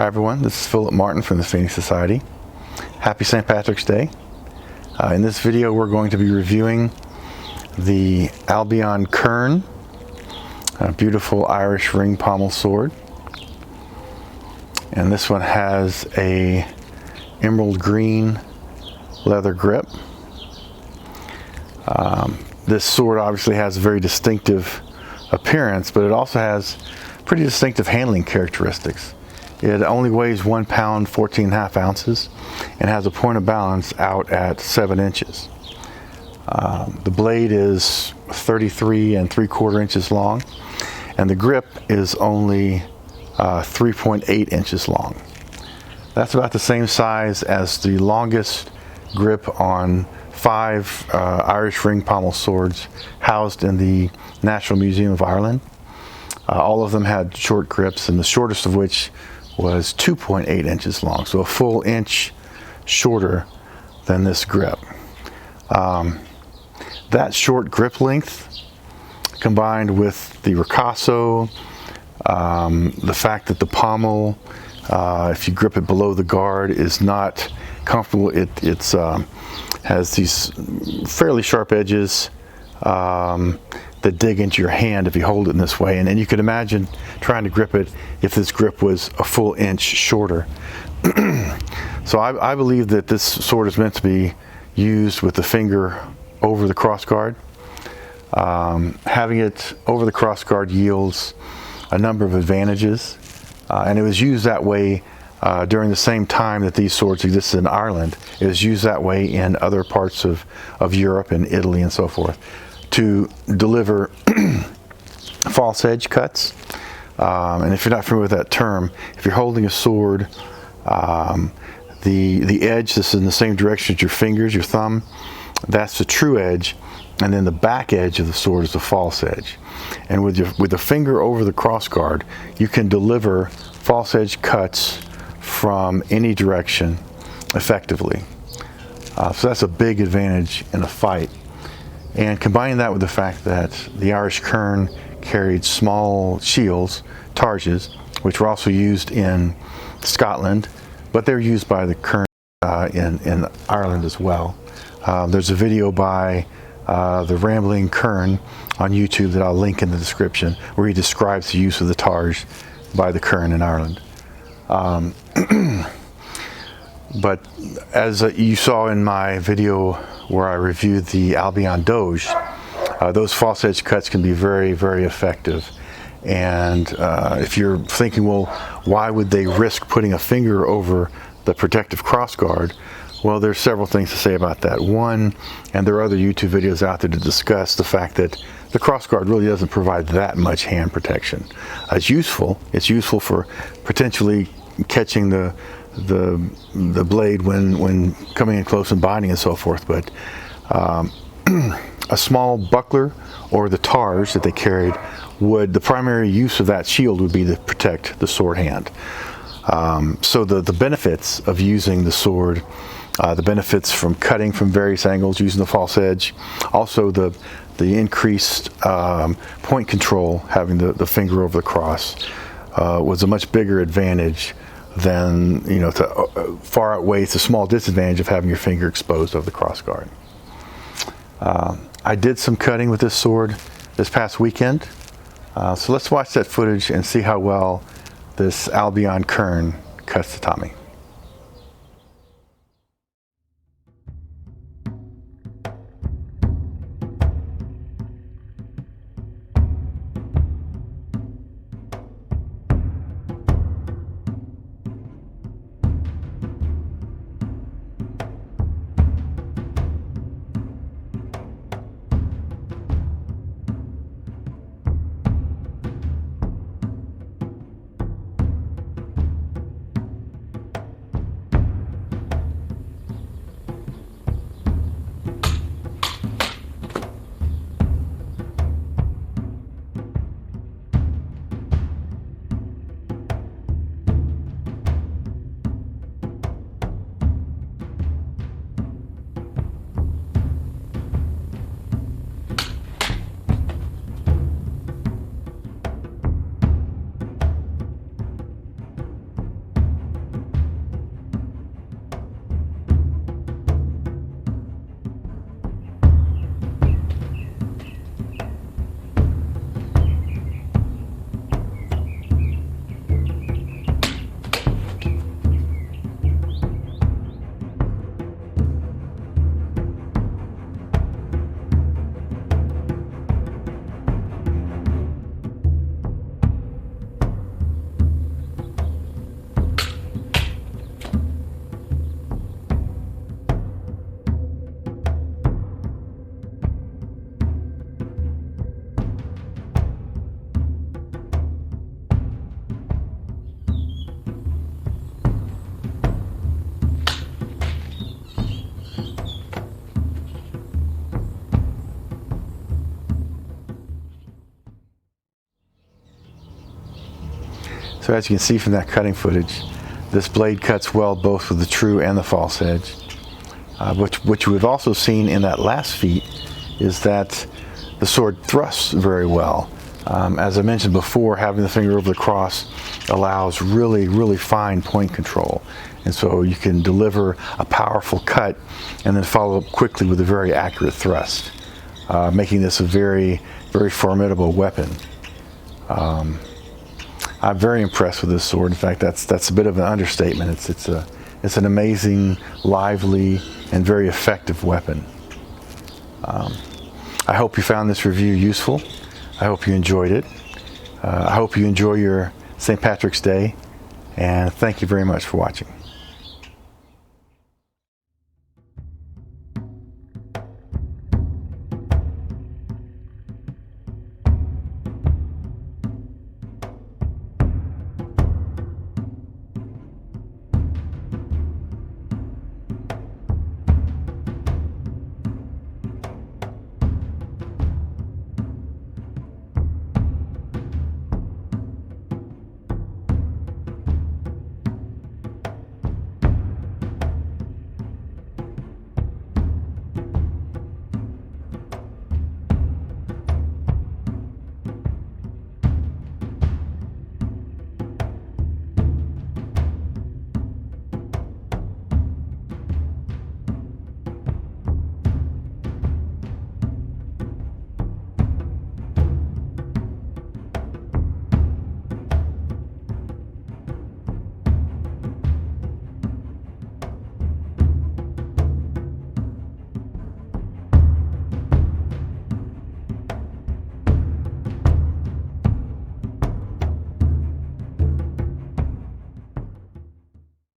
Hi everyone, this is Philip Martin from the Phoenix Society. Happy St. Patrick's Day. In this video we're going to be reviewing the Albion Kern, a beautiful Irish ring pommel sword. And this one has a emerald green leather grip. This sword obviously has a very distinctive appearance, but it also has pretty distinctive handling characteristics. It only weighs 1 pound 14.5 ounces and has a point of balance out at 7 inches. The blade is 33 3/4 inches long, and the grip is only 3.8 inches long. That's about the same size as the longest grip on 5 Irish ring pommel swords housed in the National Museum of Ireland. All of them had short grips, and the shortest of which was 2.8 inches long, so a full inch shorter than this grip. That short grip length, combined with the ricasso, the fact that the pommel, if you grip it below the guard, is not comfortable. It has these fairly sharp edges that dig into your hand if you hold it in this way, and you can imagine trying to grip it if this grip was a full inch shorter. So I believe that this sword is meant to be used with the finger over the crossguard. Having it over the crossguard yields a number of advantages, and it was used that way during the same time that these swords existed in Ireland. It was used that way in other parts of Europe and Italy and so forth, to deliver false edge cuts. And if you're not familiar with that term, if you're holding a sword, the edge that's in the same direction as your fingers, your thumb, that's the true edge, and then the back edge of the sword is the false edge. And with the finger over the crossguard, you can deliver false edge cuts from any direction effectively. So that's a big advantage in a fight. And combining that with the fact that the Irish Kern carried small shields, targes, which were also used in Scotland, but they're used by the Kern in Ireland as well. There's a video by the Albion Kern on YouTube that I'll link in the description, where he describes the use of the targe by the Kern in Ireland. But as you saw in my video where I reviewed the Albion Doge, those false edge cuts can be very, very effective. And if you're thinking, well, why would they risk putting a finger over the protective crossguard? Well, there's several things to say about that. One, and there are other YouTube videos out there to discuss the fact that the crossguard really doesn't provide that much hand protection. It's useful. It's useful for potentially catching the blade when coming in close and binding and so forth, but a small buckler or the targe that they carried, the primary use of that shield would be to protect the sword hand. So the benefits of using the sword, the benefits from cutting from various angles using the false edge, also the increased point control, having the finger over the cross, was a much bigger advantage than, far outweighs the small disadvantage of having your finger exposed over the crossguard. I did some cutting with this sword this past weekend, so let's watch that footage and see how well this Albion Kern cuts the Tommy. So as you can see from that cutting footage, this blade cuts well both with the true and the false edge. Which we've also seen in that last feat is that the sword thrusts very well. As I mentioned before, having the finger over the cross allows really, really fine point control. And so you can deliver a powerful cut and then follow up quickly with a very accurate thrust, making this a very, very formidable weapon. I'm very impressed with this sword. In fact, that's a bit of an understatement. It's an amazing, lively, and very effective weapon. I hope you found this review useful. I hope you enjoyed it. I hope you enjoy your St. Patrick's Day, and thank you very much for watching.